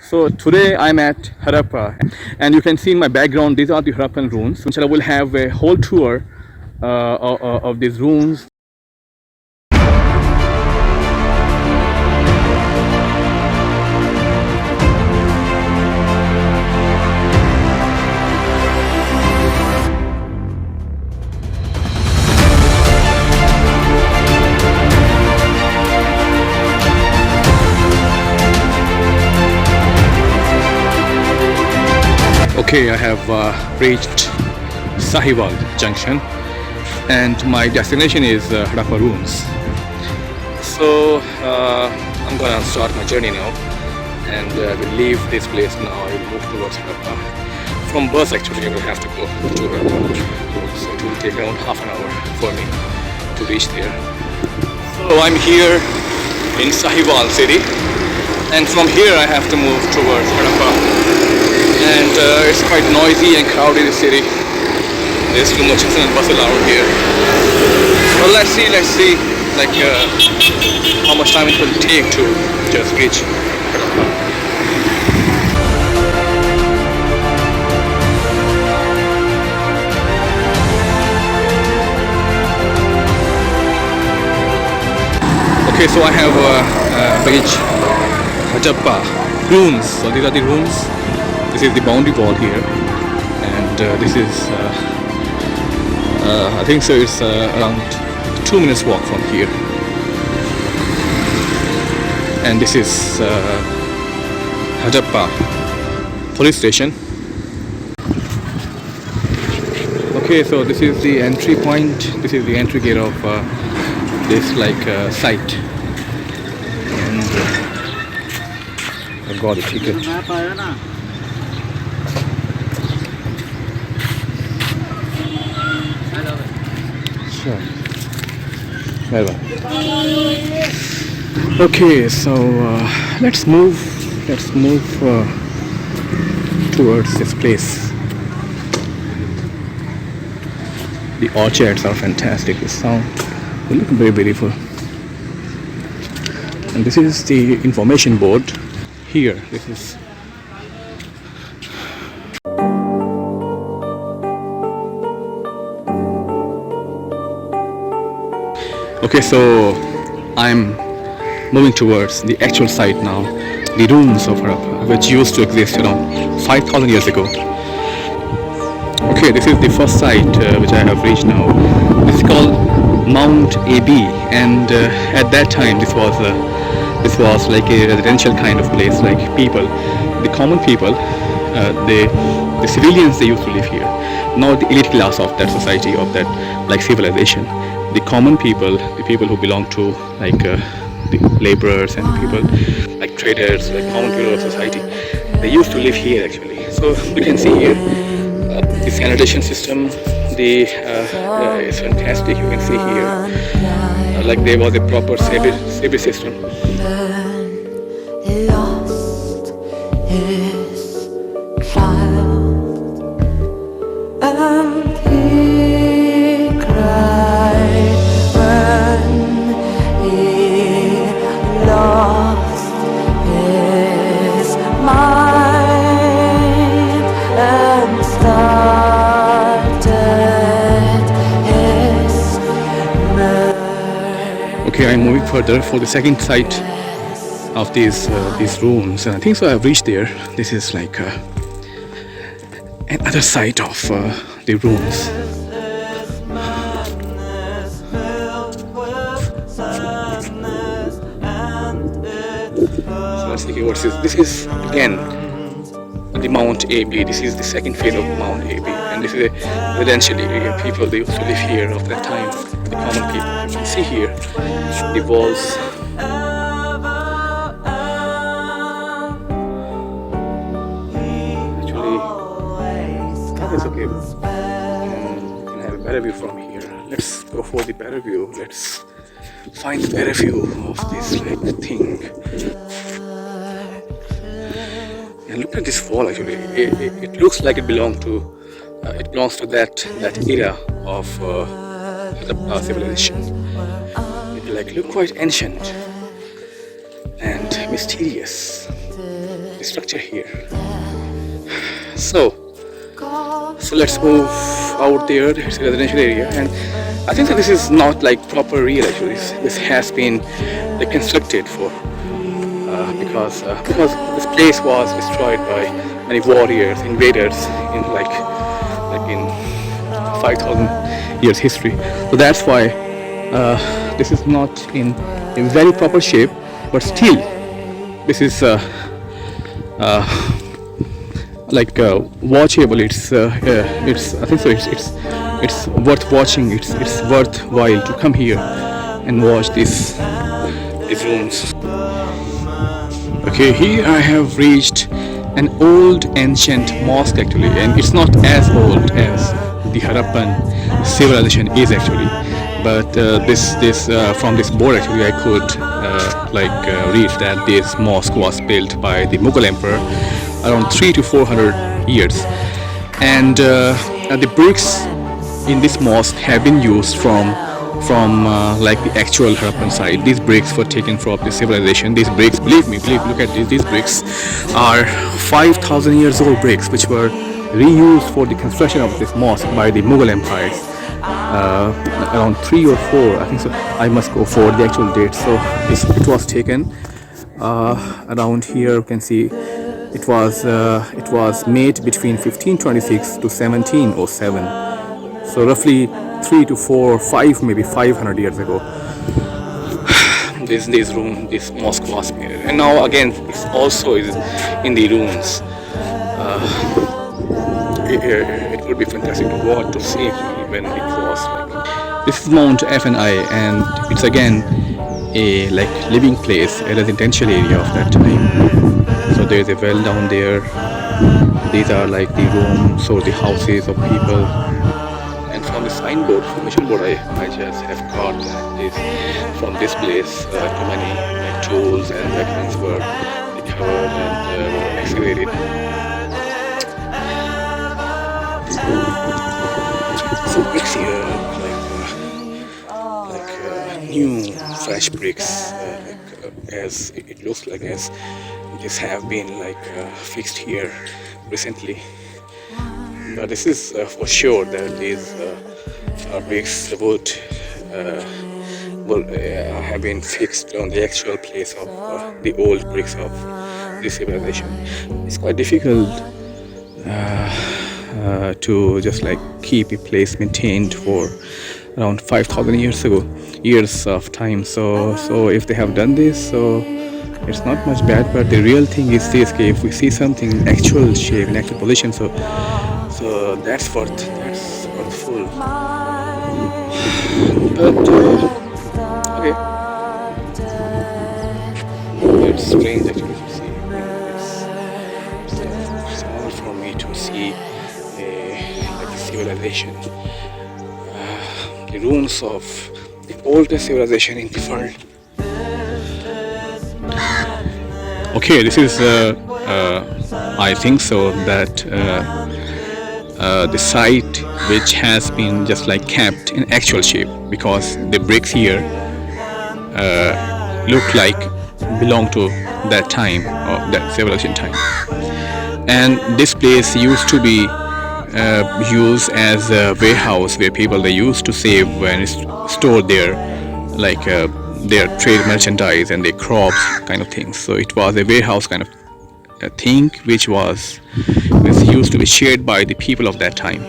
So today I'm at Harappa, and you can see in my background these are the Harappan ruins. So I will have a whole tour of these ruins. Okay, I have reached Sahiwal junction and my destination is Harappa ruins. So I'm gonna start my journey now and we'll leave this place now. I'll move towards Harappa. From bus actually I will have to go to Harappa, so it will take around half an hour for me to reach there. So I'm here in Sahiwal city and from here I have to move towards Harappa. And it's quite noisy and crowded in the city. There's too much hustle and bustle around here. Well, let's see like how much time it will take to just reach Harappa. Okay, so I have reached Harappa ruins. So these are the ruins. This is the boundary wall here, and this is I think so it's around 2 minutes walk from here, and this is Harappa police station. Okay, so this is the entry point, this is the entry gate of this site, and I got a ticket. Okay, so let's move towards this place. The orchards are fantastic. The sound will look very beautiful. And this is the information board here. This is okay, so I'm moving towards the actual site now, the ruins of Harappa, which used to exist around 5,000 years ago. Okay, this is the first site which I have reached now. This is called Mound AB, and at that time this was like a residential kind of place. Like people, the common people, the civilians, they used to live here. Not the elite class of that society, of that like civilization. The common people, the people who belong to the laborers and people like traders, like common people of society, they used to live here actually. So you can see here the sanitation system, is fantastic. You can see here like there was a proper sewage system. Lost his child and he cried when he lost his mind and started his murder. Okay, I'm moving further for the second site of these ruins, and I think so I have reached there. This is like another site of the ruins. So let's see what this is again the Mound AB. This is the second phase of Mound AB, and this is a residential area. People, they used to live here of that time, the common people. You can see here the walls. It's okay. You can have a better view from here. Let's go for the better view. Let's find the better view of this thing. And look at this wall actually. It looks like it belongs to that era of the civilization. It look quite ancient and mysterious. the structure here. So let's move out there. It's a residential area, and I think that this is not like proper real actually. This has been like constructed for because this place was destroyed by many warriors, invaders in like in 5,000 years history. So that's why this is not in a very proper shape, but still this is like watchable. It's I think so. It's worth watching. It's worthwhile to come here and watch these rooms. Okay, here I have reached an old ancient mosque actually, and it's not as old as the Harappan civilization is actually. But this from this board actually I could read that this mosque was built by the Mughal emperor around 300 to 400 years, and the bricks in this mosque have been used from like the actual Harappan side. These bricks were taken from the civilization. These bricks, believe me, look at these bricks are 5,000 years old bricks which were reused for the construction of this mosque by the Mughal empires. Around 3 or 4, I think so. I must go for the actual date. So it was taken around here. You can see it was made between 1526 to 1707. So roughly 3 to 4, 5, maybe 500 years ago. This mosque was made, and now again it's also is in the ruins. It would be fantastic to watch, to see when it was like. This is Mound AB, and it's again a like living place, a residential area of that time. So there's a well down there. These are like the rooms or the houses of people. And from the signboard, information board, I just have got this from this place. Too many like, tools and weapons were recovered and were excavated. So bricks here, new fresh bricks, as it looks like as these have been fixed here recently. But this is for sure that these bricks would have been fixed on the actual place of the old bricks of this civilization. It's quite difficult to just keep a place maintained for around 5,000 years of time. So if they have done this, so it's not much bad. But the real thing is this: if we see something in actual shape, in actual position, so that's worthful. But okay, it's strange actually to see. It's hard for me to see a civilization, the ruins of the oldest civilization in the world. Okay, this is I think so that the site which has been just kept in actual shape, because the bricks here look like belong to that time, or that civilization time. And this place used to be used as a warehouse where people they used to save and store their their trade merchandise and their crops kind of things. So it was a warehouse kind of a thing which used to be shared by the people of that time.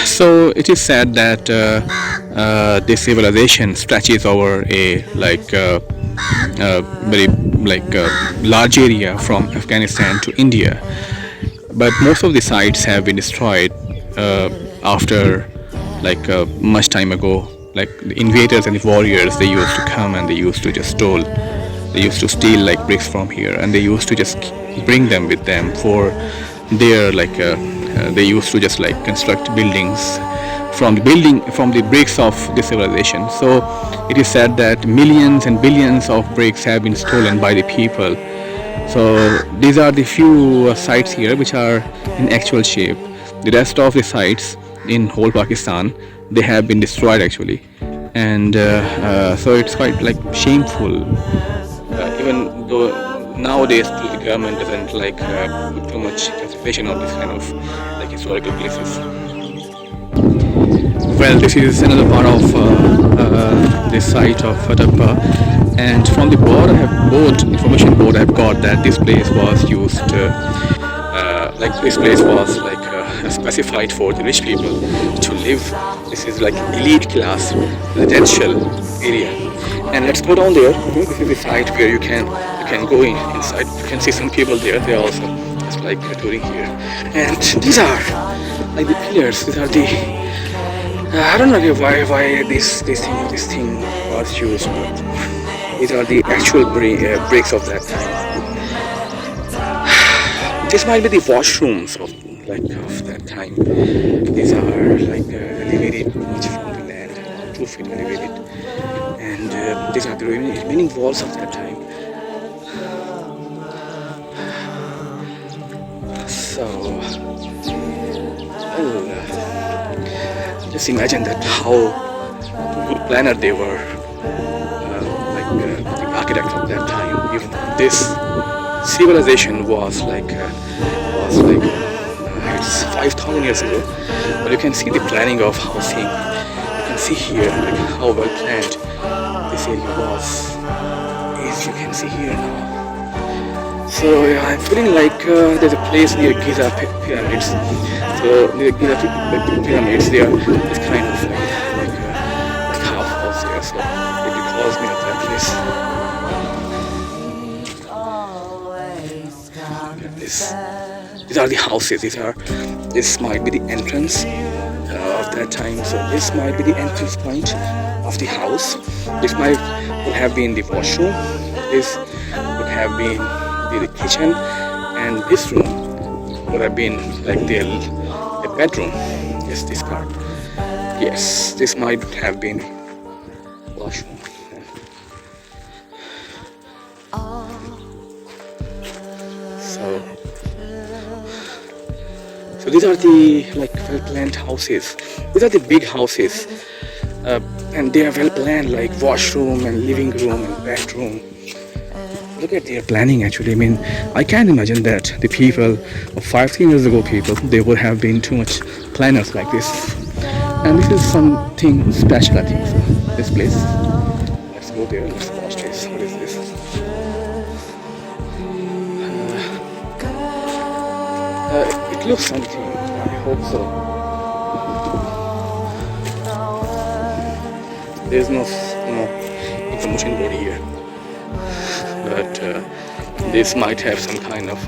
So it is said that this civilization stretches over a very large area from Afghanistan to India. But most of the sites have been destroyed after much time ago. The invaders and the warriors, they used to come and they used to just steal bricks from here, and they used to just bring them with them for their they used to just construct buildings from the bricks of the civilization. So it is said that millions and billions of bricks have been stolen by the people. So these are the few sites here which are in actual shape. The rest of the sites in whole Pakistan, they have been destroyed actually, and so it's quite shameful. Even though nowadays to the government doesn't like put too much concentration on this kind of like historical places. Well, this is another part of this site of Harappa, and from the board, information board, I've got that this place was used, specified for the rich people to live. This is like elite class residential area, and let's go down there. This is the site where you can go inside. You can see some people there. They are also just like touring here, and these are like the pillars. These are the I don't know why this thing was used, but these are the actual bricks of that time. This might be the washrooms of that time. These are like elevated much from the land, 2 feet elevated, and these are the remaining walls of that time. So, just imagine that how good planner they were, the architects of that time. Even this civilization was it's 5,000 years ago, but you can see the planning of housing. You can see here like how well planned this area was, as you can see here now. So yeah, I'm feeling like there's a place near Giza pyramids. So near Giza pyramids, there is kind of like half house there. So it recalls me of that place. Look at this. These are the houses. This might be the entrance of that time. So this might be the entrance point of the house. This would have been the washroom. This would have been the kitchen, and this room would have been like the bedroom. Yes, this part. Yes, this might have been washroom. So these are the well-planned houses. These are the big houses, and they are well-planned, like washroom and living room and bedroom. Look at their planning actually. I mean, I can't imagine that the people of 5,000 years ago, they would have been too much planners like this. And this is something special, I think, so, this place. Let's go there, let's watch this. What is this? It looks something, I hope so. There's no information board here. But this might have some kind of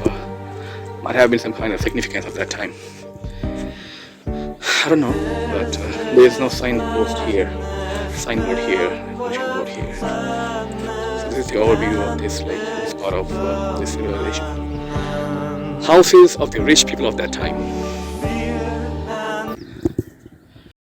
been some kind of significance of that time. I don't know, but there's no signboard here, information board here. So this is the overview of this part of this civilization. Houses of the rich people of that time.